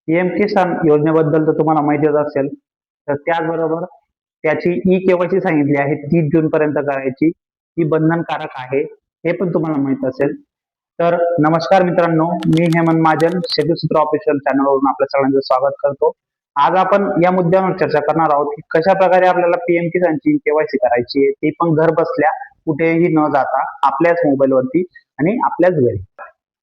PM किसान योजनेबद्दल तर तुम्हाला माहितीच असेल. तर त्याचबरोबर त्याची केवायसी सांगितली आहे 30 जून पर्यंत करायची. ती बंधनकारक आहे, हे पण तुम्हाला माहित असेल. तर नमस्कार मित्रांनो, मी हेमंत महाजन शेतीसूत्र ऑफिशियल चॅनलवरून आपल्या सगळ्यांचं स्वागत करतो. आज आपण या मुद्द्यावर चर्चा करणार आहोत की कशा प्रकारे आपल्याला पीएम किसानची केवायसी करायची आहे, ती पण घर बसल्या कुठेही न जाता आपल्याच मोबाईलवरती आणि आपल्याच घरी.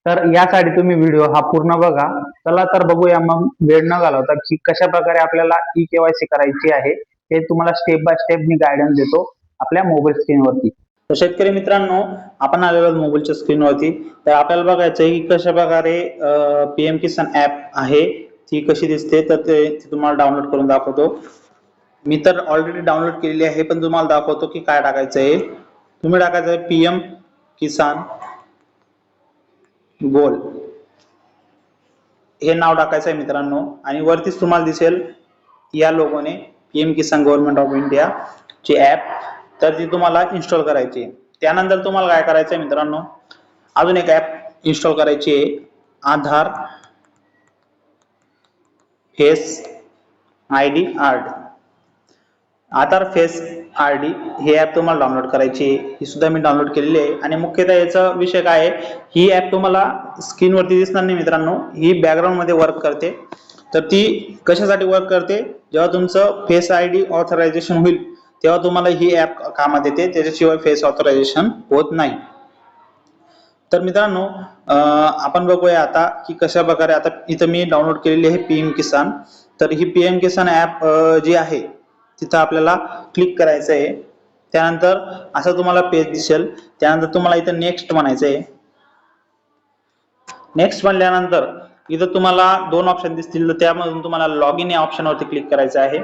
तर यासाठी तुम्ही व्हिडिओ हा पूर्ण बघा. चला तर बघूया मग वेळ न घालवता की कशा प्रकारे आपल्याला केवायसी करायची आहे. हे तुम्हाला step by step me guidance देतो आपल्या मोबाईल स्क्रीनवरती. तर शेतकरी मित्रांनो, आपण आलेलो मोबाईलच्या स्क्रीनवरती. तर आपल्याला बघायचं आहे की कशा प्रकारे पीएम किसान ऍप आहे ती कशी दिसते. तर ते तुम्हाला डाउनलोड करून दाखवतो. मी तर ऑलरेडी डाउनलोड केलेली आहे, पण तुम्हाला दाखवतो की काय टाकायचं आहे. तुम्ही टाकायचं आहे पीएम किसान गोल हे नाव टाकायचं आहे मित्रांनो, आणि वरतीच तुम्हाला दिसेल या लोगोने PM Kisan government of India ची ऍप. तर ती तुम्हाला इन्स्टॉल करायची आहे. त्यानंतर तुम्हाला काय करायचं आहे मित्रांनो, अजून एक ऍप इन्स्टॉल करायची आहे, आधार फेस आयडी आर्ट. आधार फेस आरडी ही ऍप तुम्हाला डाउनलोड करायची आहे. ही सुद्धा मी डाउनलोड केलेली आहे. आणि मुख्यतः याचा विषय काय आहे, ही ऍप तुम्हाला स्क्रीनवरती दिसणार नाही मित्रांनो, ही बॅकग्राऊंड मध्ये वर्क करते. तर ती कशासाठी वर्क करते, जेव्हा तुमचं फेस आयडी ऑथरायझेशन होईल तेव्हा तुम्हाला ही ऍप कामात येते, त्याच्याशिवाय फेस ऑथरायझेशन होत नाही. तर मित्रांनो, आपण बघूया आता की कशा प्रकारे. आता इथं मी डाउनलोड केलेली आहे पीएम किसान. तर ही पीएम किसान ऍप जी आहे तिथं आपल्याला क्लिक करायचं आहे. त्यानंतर असं तुम्हाला पेज दिसेल. त्यानंतर तुम्हाला इथं नेक्स्ट म्हणायचं आहे. नेक्स्ट म्हणल्यानंतर इथं तुम्हाला दोन ऑप्शन दिसतील. तर त्यामधून तुम्हाला लॉग इन या ऑप्शनवरती क्लिक करायचं आहे.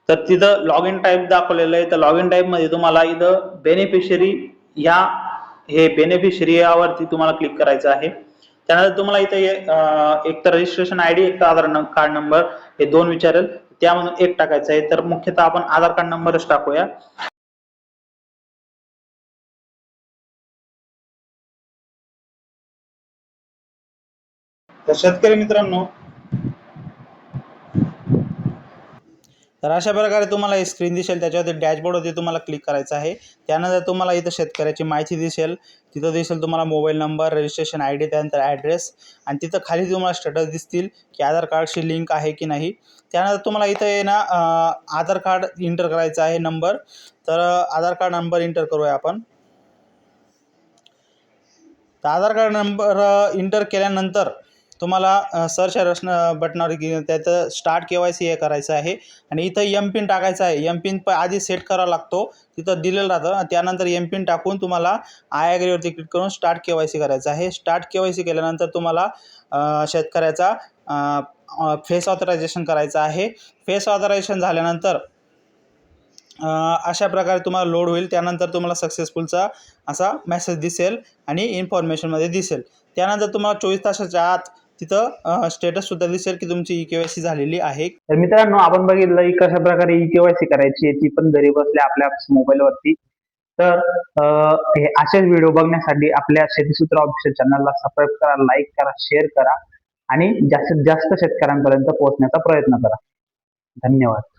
तर तिथं लॉग इन टाईप दाखवलेलं आहे. तर लॉग इन टाईप मध्ये तुम्हाला इथं बेनिफिशरी या बेनिफिशरी यावरती तुम्हाला क्लिक करायचं आहे. त्यानंतर तुम्हाला इथे एक तर रजिस्ट्रेशन आयडी, एक तर आधार कार्ड नंबर, हे दोन विचारेल. त्यामधून एक टाकायचं आहे. तर मुख्यतः आपण आधार कार्ड नंबरच टाकूया. तर शेतकरी मित्रांनो, तर अशा प्रकारे तुम्हाला स्क्रीन दिसेल. त्याच्यावरती डॅशबोर्डवरती तुम्हाला क्लिक करायचं आहे. त्यानंतर तुम्हाला इथं शेतकऱ्याची माहिती दिसेल. तिथं दिसेल तुम्हाला मोबाईल नंबर, रजिस्ट्रेशन आयडी, त्यानंतर ॲड्रेस, आणि तिथं खाली तुम्हाला स्टेटस दिसतील की आधार कार्डशी लिंक आहे की नाही. त्यानंतर तुम्हाला इथं आहे ना आधार कार्ड इंटर करायचं आहे नंबर. तर आधार कार्ड नंबर इंटर करूया आपण. तर आधार कार्ड नंबर इंटर केल्यानंतर तुम्हाला सर्च बटनावर त्याचं स्टार्ट केवायसी हे करायचं आहे. आणि इथं एम पिन टाकायचा आहे. एम पिन आधी सेट करावा लागतो, तिथं दिलेलं राहतं. त्यानंतर एम पिन टाकून तुम्हाला आय ॲग्रीवरती क्लिक करून स्टार्ट केवायसी करायचं आहे. स्टार्ट केवायसी केल्यानंतर तुम्हाला शेतकऱ्याचा फेस ऑथरायझेशन करायचं आहे. फेस ऑथरायझेशन झाल्यानंतर अशा प्रकारे तुम्हाला लोड होईल. त्यानंतर तुम्हाला सक्सेसफुलचा असा मेसेज दिसेल आणि इन्फॉर्मेशनमध्ये दिसेल. त्यानंतर तुम्हाला 24 तासाच्या आत तिथं स्टेटस सुद्धा दिसेल की तुमची केवायसी झालेली आहे. तर मित्रांनो, आपण बघितलं की कशा प्रकारे केवायसी करायची आहे, ती पण घरी बसल्या आपल्या मोबाईलवरती. तर हे असेच व्हिडिओ बघण्यासाठी आपल्या शेतीसूत्र ऑफिशियल चॅनलला सबस्क्राईब करा, लाईक करा, शेअर करा आणि जास्तीत जास्त शेतकऱ्यांपर्यंत पोहोचण्याचा प्रयत्न करा. धन्यवाद.